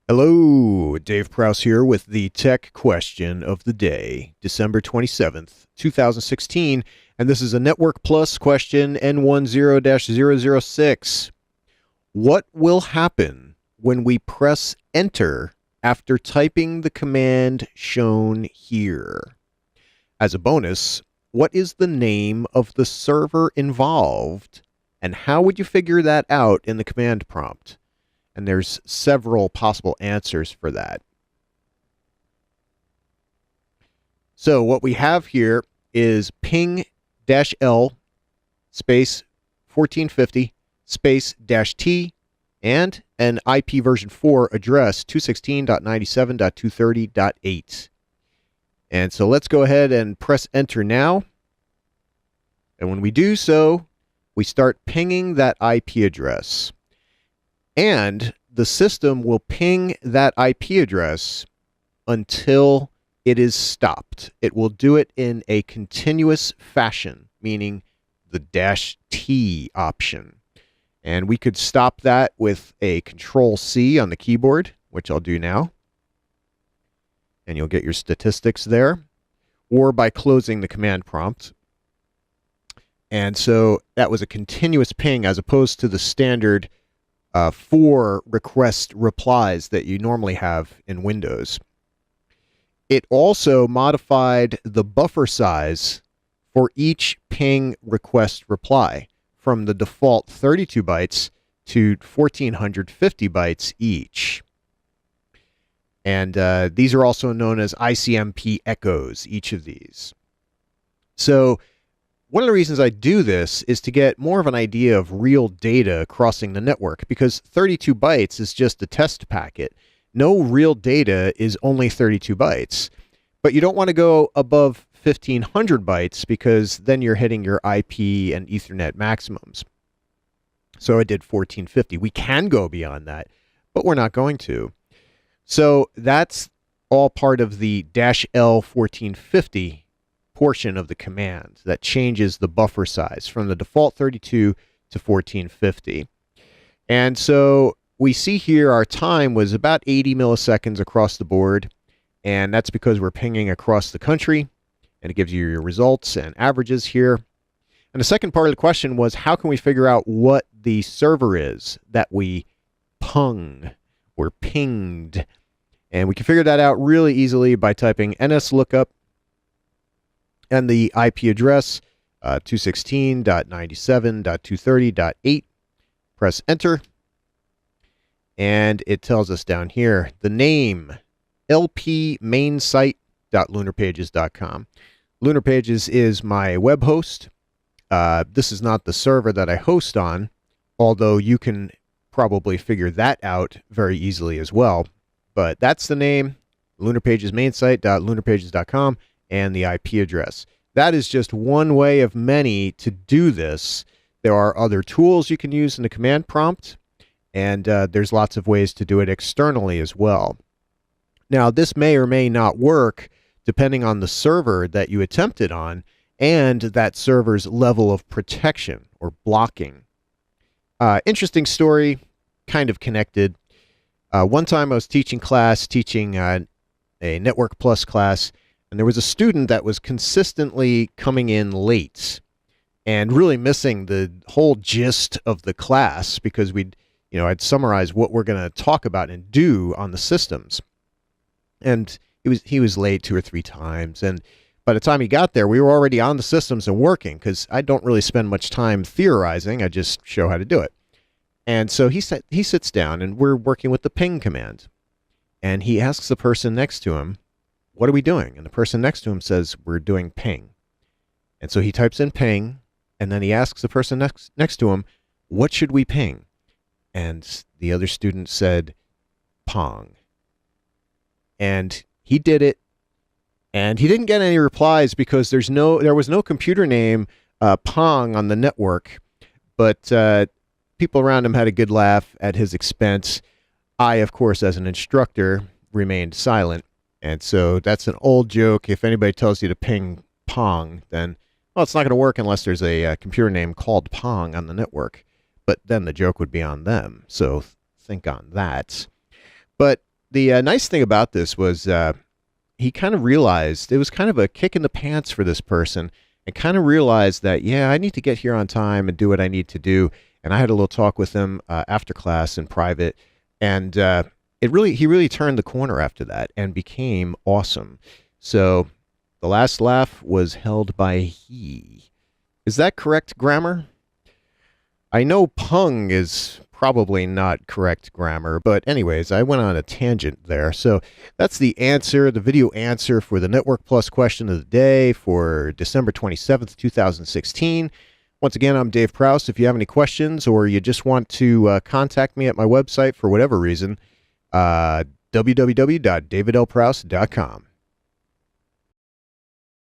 Hello, Dave Prouse here with the tech question of the day, December 27th, 2016, and this is a Network Plus question N10-006. What will happen when we press Enter after typing the command shown here? As a bonus, what is the name of the server involved, and how would you figure that out in the command prompt? And there's several possible answers for that. So what we have here is ping-l space 1450 space -t and an IP version 4 address 216.97.230.8. And so let's go ahead and press enter now. And when we do so, we start pinging that IP address. And the system will ping that IP address until it is stopped. It will do it in a continuous fashion, meaning the -T option. And we could stop that with a Control-C on the keyboard, which I'll do now. And you'll get your statistics there. Or by closing the command prompt. And so that was a continuous ping as opposed to the standard 4 request replies that you normally have in Windows. It also modified the buffer size for each ping request reply from the default 32 bytes to 1450 bytes each. And these are also known as ICMP echoes, each of these. So one of the reasons I do this is to get more of an idea of real data crossing the network, because 32 bytes is just a test packet. No real data is only 32 bytes. But you don't want to go above 1500 bytes because then you're hitting your IP and Ethernet maximums. So I did 1450. We can go beyond that, but we're not going to. So that's all part of the -L 1450 portion of the command that changes the buffer size from the default 32 to 1450. And so we see here our time was about 80 milliseconds across the board, and that's because we're pinging across the country, and it gives you your results and averages here. And the second part of the question was, how can we figure out what the server is that we pung or pinged? And we can figure that out really easily by typing nslookup and the IP address, 216.97.230.8. Press enter. And it tells us down here the name, lpmainsite.lunarpages.com. LunarPages is my web host. This is not the server that I host on, although you can probably figure that out very easily as well. But that's the name, lunarpagesmainsite.lunarpages.com. and the IP address. That is just one way of many to do this. There are other tools you can use in the command prompt, and there's lots of ways to do it externally as well. Now, this may or may not work depending on the server that you attempt it on and that server's level of protection or blocking. Interesting story, kind of connected. One time I was teaching a Network Plus class, and there was a student that was consistently coming in late and really missing the whole gist of the class because I'd summarize what we're going to talk about and do on the systems. And he was late 2 or 3 times. And by the time he got there, we were already on the systems and working because I don't really spend much time theorizing. I just show how to do it. And so he sits down and we're working with the ping command. And he asks the person next to him, "What are we doing?" And the person next to him says, "We're doing ping." And so he types in ping, and then he asks the person next to him, "What should we ping?" And the other student said, "Pong." And he did it, and he didn't get any replies because there was no computer name Pong on the network, but people around him had a good laugh at his expense. I, of course, as an instructor, remained silent. And so that's an old joke. If anybody tells you to ping Pong, then, well, it's not going to work unless there's a computer name called Pong on the network. But then the joke would be on them. So think on that. But the nice thing about this was he kind of realized it was kind of a kick in the pants for this person, and kind of realized that, yeah, I need to get here on time and do what I need to do. And I had a little talk with him after class in private, and he really turned the corner after that and became awesome. So the last laugh was held by he. Is that correct grammar? I know Pong is probably not correct grammar, but anyways, I went on a tangent there. So that's the answer, the video answer for the Network Plus question of the day for December 27th, 2016. Once again, I'm Dave Prouse. If you have any questions or you just want to contact me at my website for whatever reason, www.davidlprouse.com.